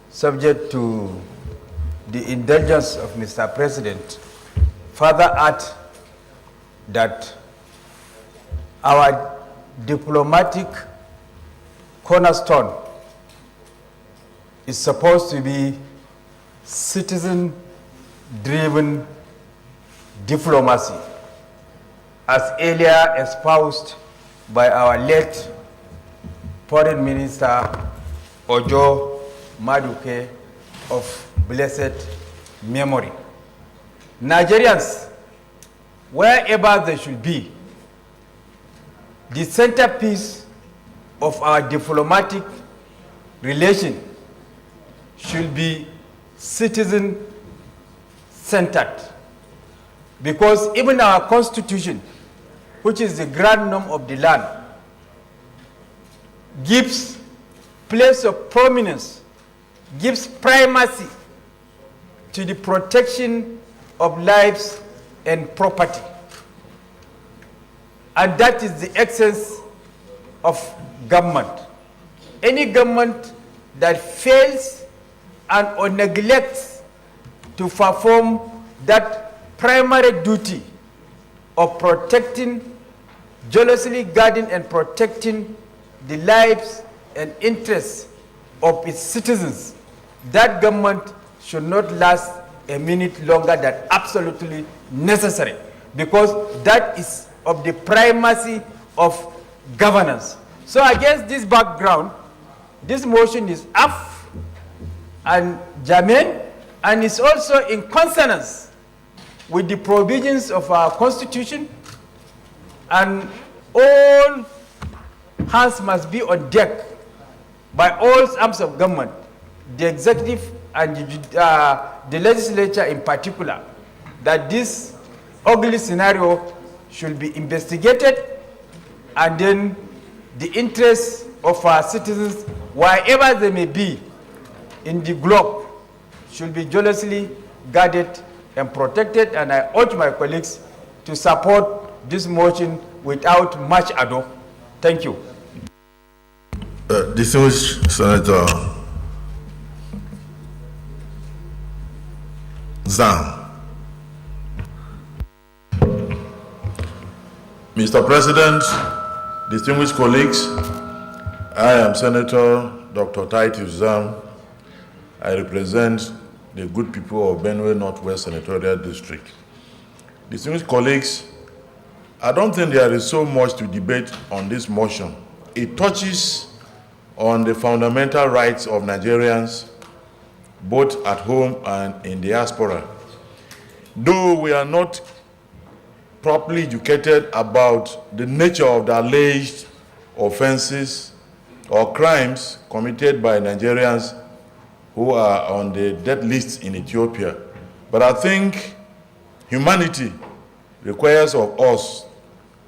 Subject to the indulgence of Mr. President, further add that our diplomatic cornerstone is supposed to be citizen-driven diplomacy, as earlier espoused by our late Foreign Minister Ojo Maduke of blessed memory. Nigerians, wherever they should be, the centerpiece of our diplomatic relation should be citizen-centered, because even our constitution, which is the grand norm of the land, gives place of prominence, gives primacy to the protection of lives and property. And that is the essence of government. Any government that fails and or neglects to perform that primary duty of protecting, jealously guarding and protecting the lives and interests of its citizens, that government should not last a minute longer than absolutely necessary, because that is of the primacy of governance. So against this background, this motion is up and germane, and is also in consonance with the provisions of our constitution, and all hands must be on deck by all arms of government, the executive and the legislature in particular, that this ugly scenario should be investigated, and then the interests of our citizens, wherever they may be in the globe, should be jealously guarded and protected. And I urge my colleagues to support this motion without much ado. Thank you. Distinguished Senator Zhang. Mr. President, distinguished colleagues, I am Senator Dr. Titus Zhang. I represent the good people of Benue Northwest Senatorial District. Distinguished colleagues, I don't think there is so much to debate on this motion. It touches on the fundamental rights of Nigerians, both at home and in diaspora. Though we are not properly educated about the nature of the alleged offenses or crimes committed by Nigerians who are on the death list in Ethiopia, but I think humanity requires of us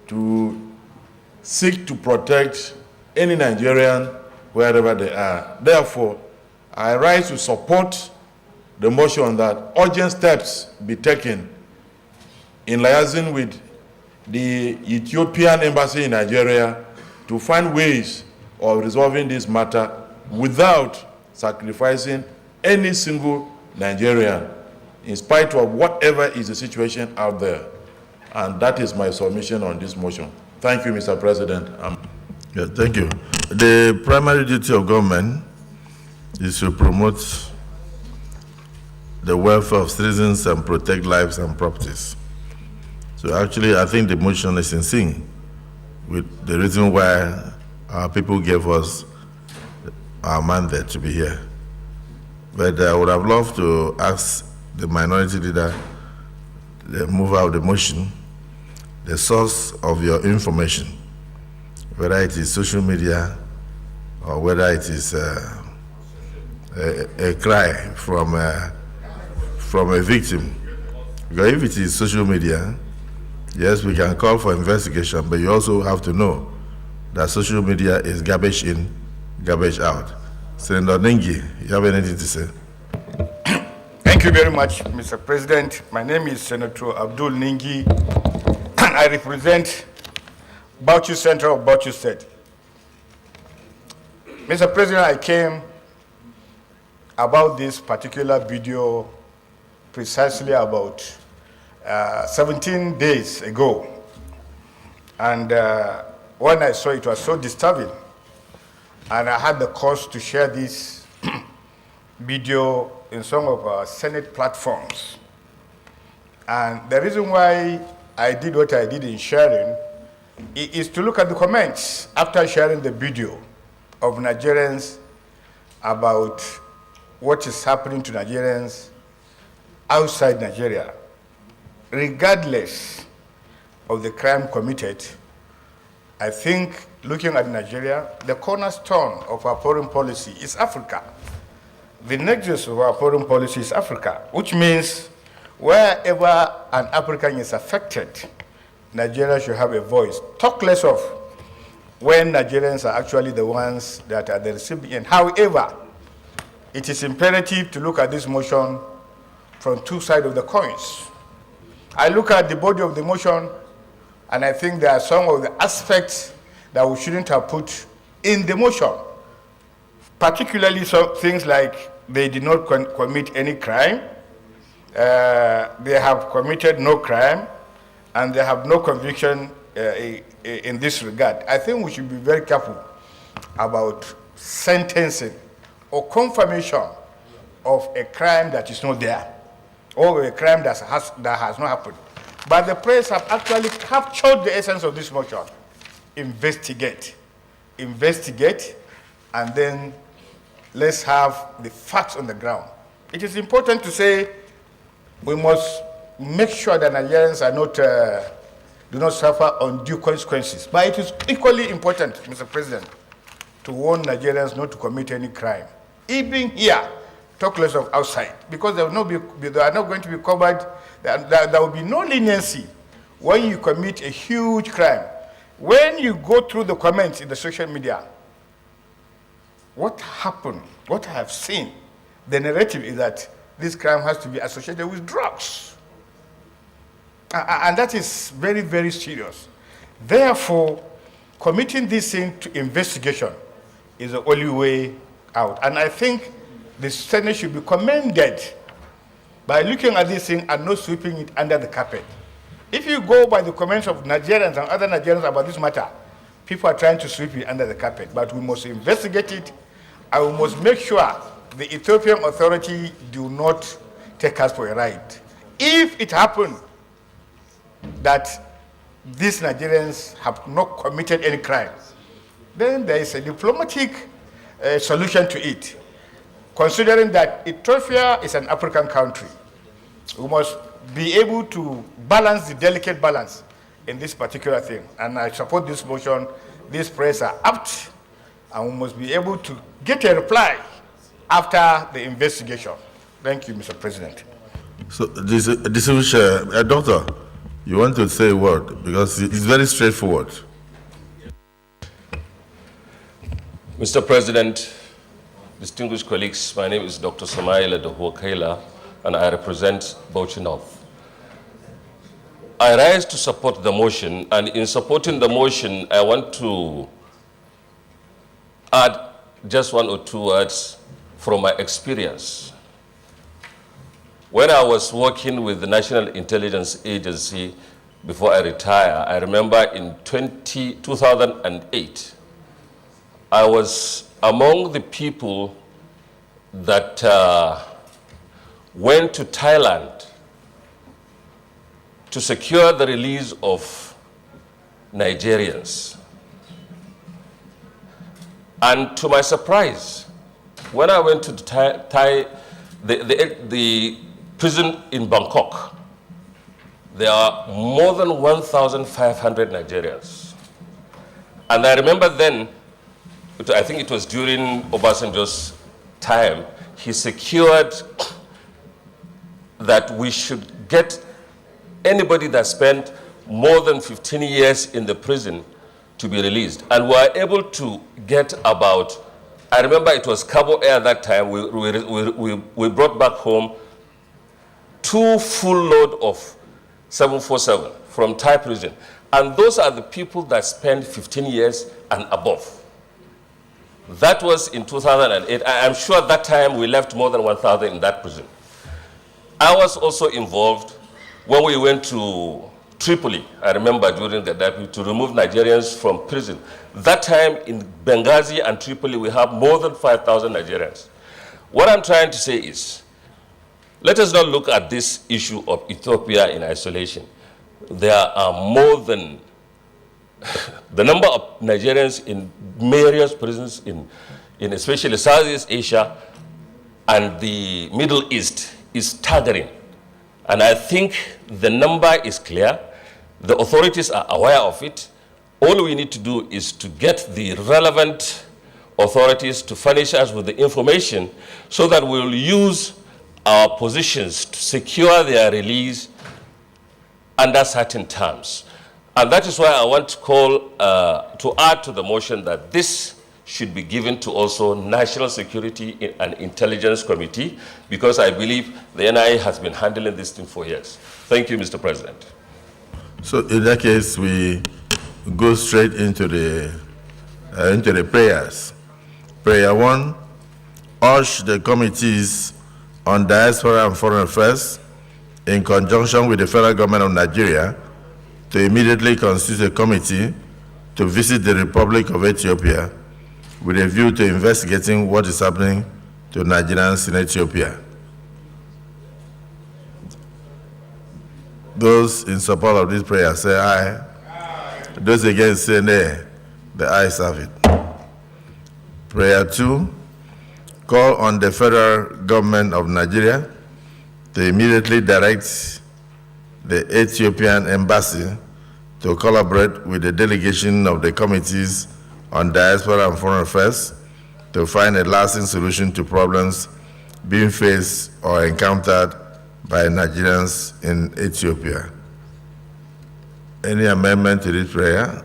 to seek to protect any Nigerian wherever they are. Therefore, I rise to support the motion that urgent steps be taken in liaison with the Ethiopian embassy in Nigeria to find ways of resolving this matter without sacrificing any single Nigerian, in spite of whatever is the situation out there. And that is my submission on this motion. Thank you, Mr. President. Yes, thank you. The primary duty of government is to promote the welfare of citizens and protect lives and properties. So actually, I think the motion is in sync with the reason why our people gave us our mandate to be here. But I would have loved to ask the minority leader, the mover of the motion, the source of your information, whether it is social media or whether it is a cry from a victim. Because if it is social media, yes, we can call for investigation, but you also have to know that social media is garbage in, garbage out. Senator Ningi, you have anything to say? Thank you very much, Mr. President. My name is Senator Abdul Ningi, and I represent Bauchi Central of Bauchi State. Mr. President, I came about this particular video precisely about 17 days ago. And when I saw it, it was so disturbing. And I had the cause to share this video in some of our Senate platforms. And the reason why I did what I did in sharing is to look at the comments after sharing the video of Nigerians about what is happening to Nigerians outside Nigeria, regardless of the crime committed. I think looking at Nigeria, the cornerstone of our foreign policy is Africa. The nexus of our foreign policy is Africa, which means wherever an African is affected, Nigeria should have a voice. Talk less of when Nigerians are actually the ones that are the recipient. However, it is imperative to look at this motion from two sides of the coins. I look at the body of the motion, and I think there are some of the aspects that we shouldn't have put in the motion, particularly some things like they did not commit any crime, they have committed no crime, and they have no conviction in this regard. I think we should be very careful about sentencing or confirmation of a crime that is not there, or a crime that has not happened. But the press have actually captured the essence of this motion. Investigate, and then let's have the facts on the ground. It is important to say we must make sure that Nigerians are not, do not suffer undue consequences. But it is equally important, Mr. President, to warn Nigerians not to commit any crime. Even here, talk less of outside, because they are not going to be covered. There will be no leniency when you commit a huge crime. When you go through the comments in the social media, what happened, what I have seen, the narrative is that this crime has to be associated with drugs. And that is very, very serious. Therefore, committing this thing to investigation is the only way out. And I think the Senate should be commended by looking at this thing and not sweeping it under the carpet. If you go by the comments of Nigerians and other Nigerians about this matter, people are trying to sweep it under the carpet. But we must investigate it, and we must make sure the Ethiopian authority do not take us for a ride. If it happened that these Nigerians have not committed any crime, then there is a diplomatic solution to it. Considering that Ethiopia is an African country, we must be able to balance the delicate balance in this particular thing. And I support this motion. These prayers are apt, and we must be able to get a reply after the investigation. Thank you, Mr. President. So, Doctor, you want to say a word, because it's very straightforward. Mr. President, distinguished colleagues, my name is Dr. Samaila Dohuakaila, and I represent Bauchi North. I rise to support the motion, and in supporting the motion, I want to add just one or two words from my experience. When I was working with the National Intelligence Agency before I retire, I remember in 2008, I was among the people that went to Thailand to secure the release of Nigerians. And to my surprise, when I went to the prison in Bangkok, there are more than 1,500 Nigerians. And I remember then, I think it was during Obasanjo's time, he secured that we should get anybody that spent more than 15 years in the prison to be released. And we were able to get about, I remember it was Cabo Air that time, we brought back home 2 full load of 747 from Thai prison. And those are the people that spend 15 years and above. That was in 2008. I'm sure that time we left more than 1,000 in that prison. I was also involved when we went to Tripoli, I remember during Gaddafi, to remove Nigerians from prison. That time in Benghazi and Tripoli, we have more than 5,000 Nigerians. What I'm trying to say is, let us not look at this issue of Ethiopia in isolation. There are more than the number of Nigerians in various prisons in especially Southeast Asia and the Middle East is staggering. And I think the number is clear. The authorities are aware of it. All we need to do is to get the relevant authorities to furnish us with the information so that we'll use our positions to secure their release under certain terms. And that is why I want to call, to add to the motion that this should be given to also National Security and Intelligence Committee, because I believe the NIA has been handling this thing for years. Thank you, Mr. President. So in that case, we go straight into the prayers. Prayer 1, urge the committees on Diaspora and Foreign Affairs, in conjunction with the federal government of Nigeria, to immediately constitute a committee to visit the Republic of Ethiopia with a view to investigating what is happening to Nigerians in Ethiopia. Those in support of this prayer say aye. Aye. Those against say nay. The ayes have it. Prayer 2, call on the federal government of Nigeria to immediately direct the Ethiopian embassy to collaborate with the delegation of the committees on Diaspora and Foreign Affairs to find a lasting solution to problems being faced or encountered by Nigerians in Ethiopia. Any amendment to this prayer?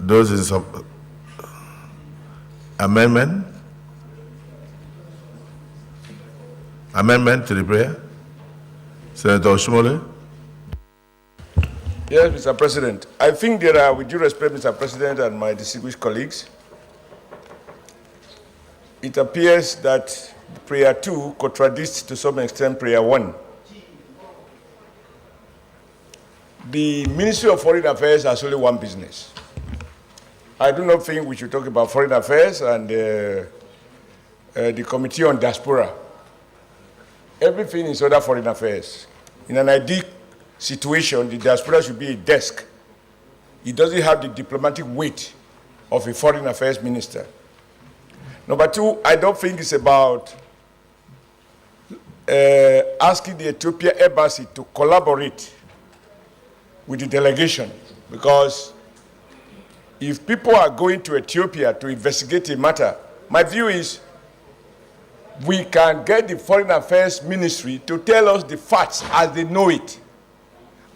Those in support? Amendment? Amendment to the prayer? Senator Oshimole? Yes, Mr. President. I think there are, with due respect, Mr. President and my distinguished colleagues, it appears that prayer 2 contradicts to some extent prayer 1. The Ministry of Foreign Affairs has only one business. I do not think we should talk about foreign affairs and the Committee on Diaspora. Everything is other foreign affairs. In an ideal situation, the diaspora should be a desk. It doesn't have the diplomatic weight of a foreign affairs minister. Number 2, I don't think it's about asking the Ethiopia embassy to collaborate with the delegation, because if people are going to Ethiopia to investigate a matter, my view is we can get the Foreign Affairs Ministry to tell us the facts as they know it.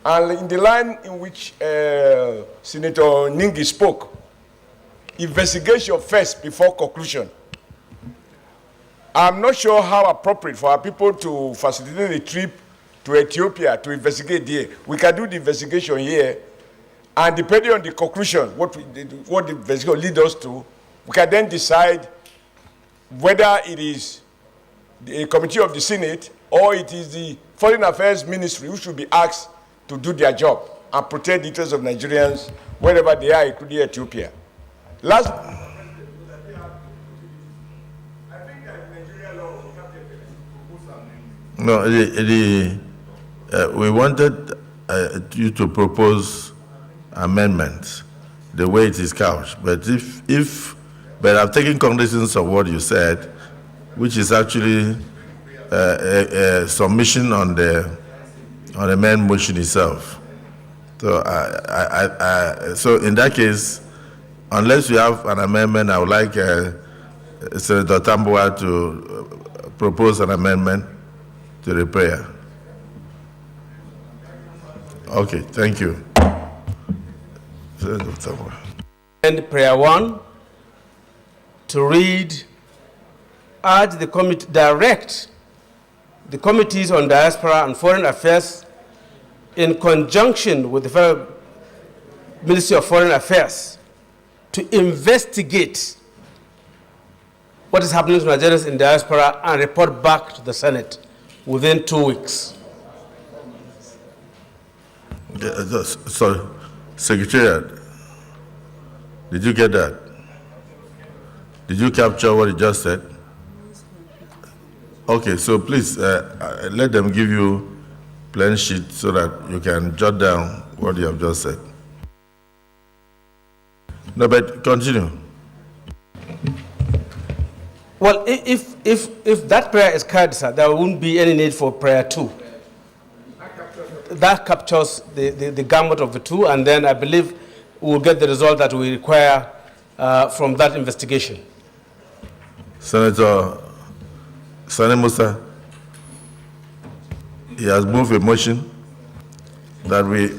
And in the line in which Senator Ningi spoke, investigation first before conclusion. I'm not sure how appropriate for our people to facilitate a trip to Ethiopia to investigate there. We can do the investigation here, and depending on the conclusion, what the investigation leads us to, we can then decide whether it is the committee of the Senate or it is the Foreign Affairs Ministry who should be asked to do their job and protect the interests of Nigerians wherever they are, including Ethiopia. Last. No, we wanted you to propose amendments the way it is couched. But but I've taken cognizance of what you said, which is actually a submission on the main motion itself. So so in that case, unless you have an amendment, I would like Senator Tambuwa to propose an amendment to the prayer. Okay, thank you. And prayer 1, to read, urge the committee, direct the committees on Diaspora and Foreign Affairs in conjunction with the Federal Ministry of Foreign Affairs to investigate what is happening to Nigerians in diaspora and report back to the Senate within 2 weeks. Sorry, Secretariat, did you get that? Did you capture what he just said? Okay, so please let them give you plain sheet so that you can jot down what you have just said. No, but continue. Well, if that prayer is carried, sir, there won't be any need for prayer 2. That captures the gamut of the 2, and then I believe we'll get the result that we require from that investigation. Senator Sani Musa, he has moved a motion that we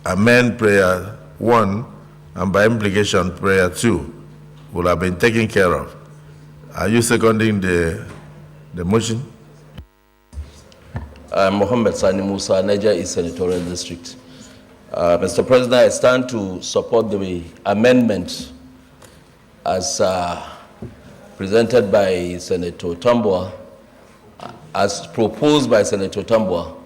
amend prayer 1 and by implication prayer 2 will have been taken care of. Are you seconding the motion? I'm Mohammed Sani Musa, Niger East Senatorial District. Mr. President, I stand to support the amendment as presented by Senator Tambua, as proposed by Senator Tambua.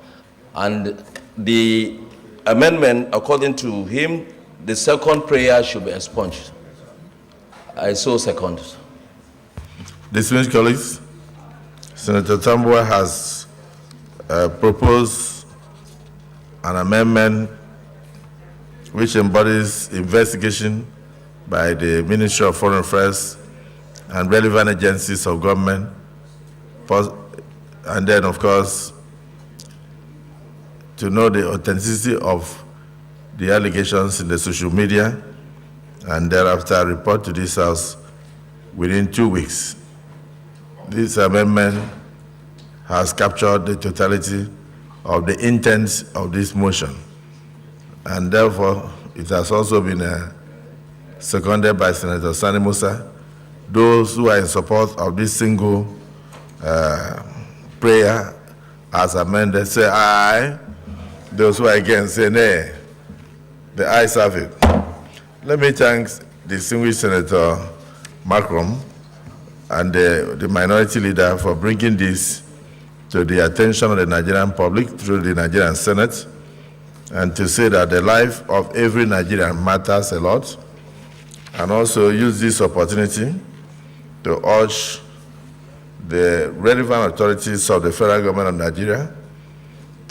And the amendment, according to him, the second prayer should be expunged. I so second. Distinguished colleagues, Senator Tambua has proposed an amendment which embodies investigation by the Ministry of Foreign Affairs and relevant agencies of government, and then, of course, to know the authenticity of the allegations in the social media, and thereafter report to this House within 2 weeks. This amendment has captured the totality of the intent of this motion, and therefore it has also been seconded by Senator Sani Musa. Those who are in support of this single prayer as amended say aye. Those who are against say nay. The ayes have it. Let me thank distinguished Senator Mwadkwon and the minority leader for bringing this to the attention of the Nigerian public through the Nigerian Senate, and to say that the life of every Nigerian matters a lot, and also use this opportunity to urge the relevant authorities of the federal government of Nigeria